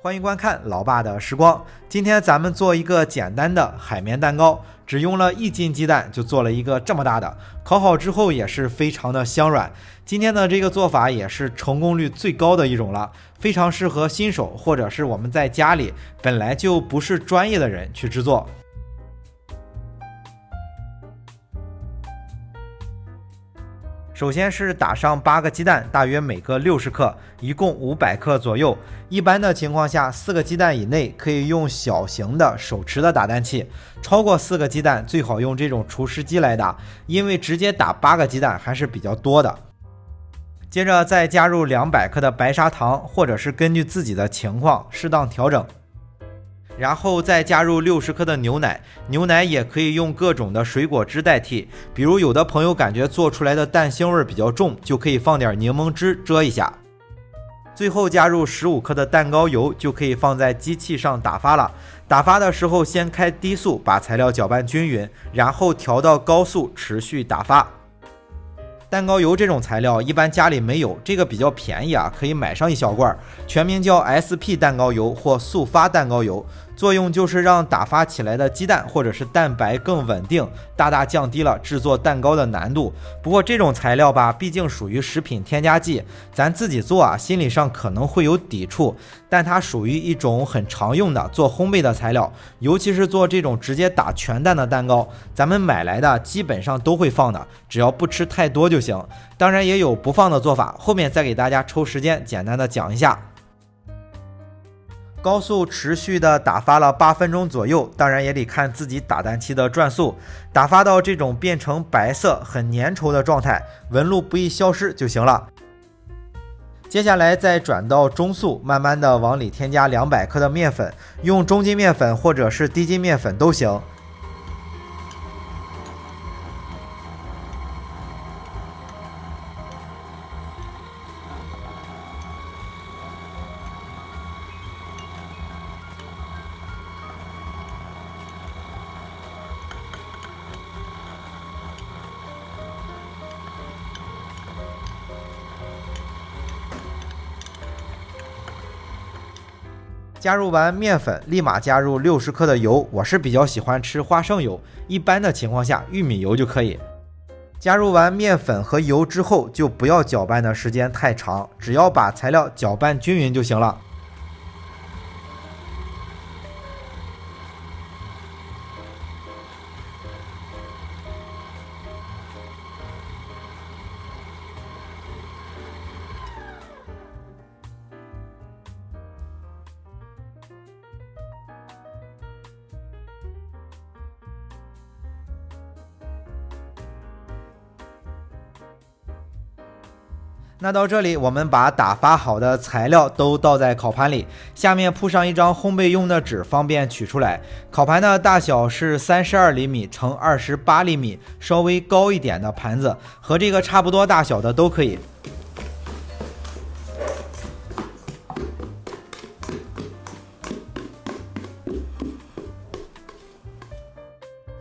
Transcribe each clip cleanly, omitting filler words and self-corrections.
欢迎观看老爸的时光。今天咱们做一个简单的海绵蛋糕，只用了1斤鸡蛋就做了一个这么大的，烤好之后也是非常的香软。今天的这个做法也是成功率最高的一种了，非常适合新手或者是我们在家里本来就不是专业的人去制作。首先是打上8个鸡蛋，大约每个60克，一共500克左右。一般的情况下，4个鸡蛋以内可以用小型的手持的打蛋器，超过4个鸡蛋最好用这种厨师机来打，因为直接打8个鸡蛋还是比较多的。接着再加入200克的白砂糖，或者是根据自己的情况适当调整。然后再加入60克的牛奶，牛奶也可以用各种的水果汁代替，比如有的朋友感觉做出来的蛋腥味比较重，就可以放点柠檬汁遮一下。最后加入15克的蛋糕油，就可以放在机器上打发了。打发的时候先开低速把材料搅拌均匀，然后调到高速持续打发。蛋糕油这种材料一般家里没有，这个比较便宜啊，可以买上一小罐，全名叫 SP 蛋糕油或速发蛋糕油，作用就是让打发起来的鸡蛋或者是蛋白更稳定，大大降低了制作蛋糕的难度。不过这种材料吧，毕竟属于食品添加剂，咱自己做啊，心理上可能会有抵触，但它属于一种很常用的做烘焙的材料，尤其是做这种直接打全蛋的蛋糕，咱们买来的基本上都会放的，只要不吃太多就行。当然也有不放的做法，后面再给大家抽时间简单的讲一下。高速持续的打发了8分钟左右，当然也得看自己打蛋器的转速，打发到这种变成白色很粘稠的状态，纹路不易消失就行了。接下来再转到中速，慢慢的往里添加200克的面粉，用中筋面粉或者是低筋面粉都行。加入完面粉，立马加入60克的油，我是比较喜欢吃花生油，一般的情况下玉米油就可以。加入完面粉和油之后，就不要搅拌的时间太长，只要把材料搅拌均匀就行了。那到这里，我们把打发好的材料都倒在烤盘里，下面铺上一张烘焙用的纸，方便取出来。烤盘的大小是32厘米乘28厘米，稍微高一点的盘子，和这个差不多大小的都可以。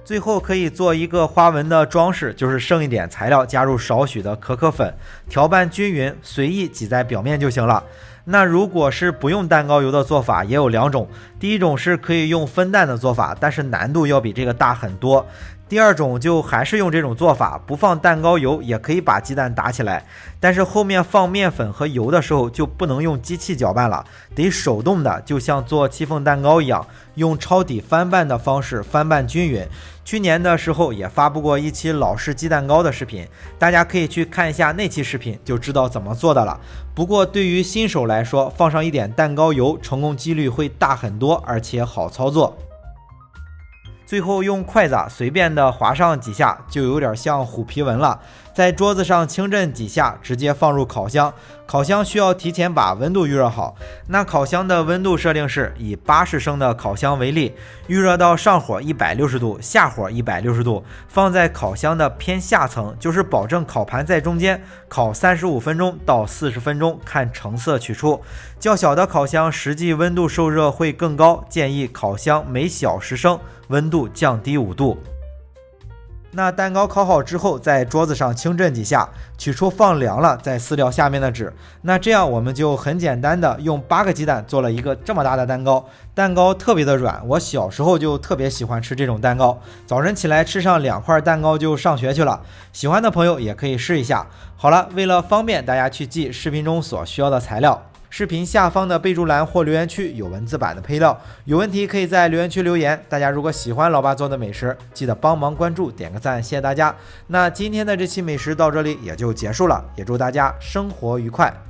最后可以做一个花纹的装饰，就是剩一点材料，加入少许的可可粉，调拌均匀，随意挤在表面就行了。那如果是不用蛋糕油的做法也有2种，第一种是可以用分蛋的做法，但是难度要比这个大很多。第二种就还是用这种做法，不放蛋糕油也可以把鸡蛋打起来，但是后面放面粉和油的时候就不能用机器搅拌了，得手动的，就像做戚风蛋糕一样，用抄底翻拌的方式翻拌均匀。去年的时候也发布过一期老式鸡蛋糕的视频，大家可以去看一下那期视频，就知道怎么做的了。不过对于新手来说，放上一点蛋糕油，成功几率会大很多，而且好操作。最后用筷子随便的划上几下，就有点像虎皮纹了。在桌子上轻震几下，直接放入烤箱。烤箱需要提前把温度预热好。那烤箱的温度设定是以80升的烤箱为例，预热到上火160度，下火160度，放在烤箱的偏下层，就是保证烤盘在中间，烤35分钟到40分钟，看成色取出。较小的烤箱实际温度受热会更高，建议烤箱每小时升温度降低5度。那蛋糕烤好之后，在桌子上轻震几下，取出放凉了，再撕掉下面的纸。那这样我们就很简单的用8个鸡蛋做了一个这么大的蛋糕，蛋糕特别的软，我小时候就特别喜欢吃这种蛋糕，早晨起来吃上2块蛋糕就上学去了。喜欢的朋友也可以试一下。好了，为了方便大家去记视频中所需要的材料，视频下方的备注栏或留言区有文字版的配料，有问题可以在留言区留言。大家如果喜欢老爸做的美食，记得帮忙关注点个赞，谢谢大家。那今天的这期美食到这里也就结束了，也祝大家生活愉快。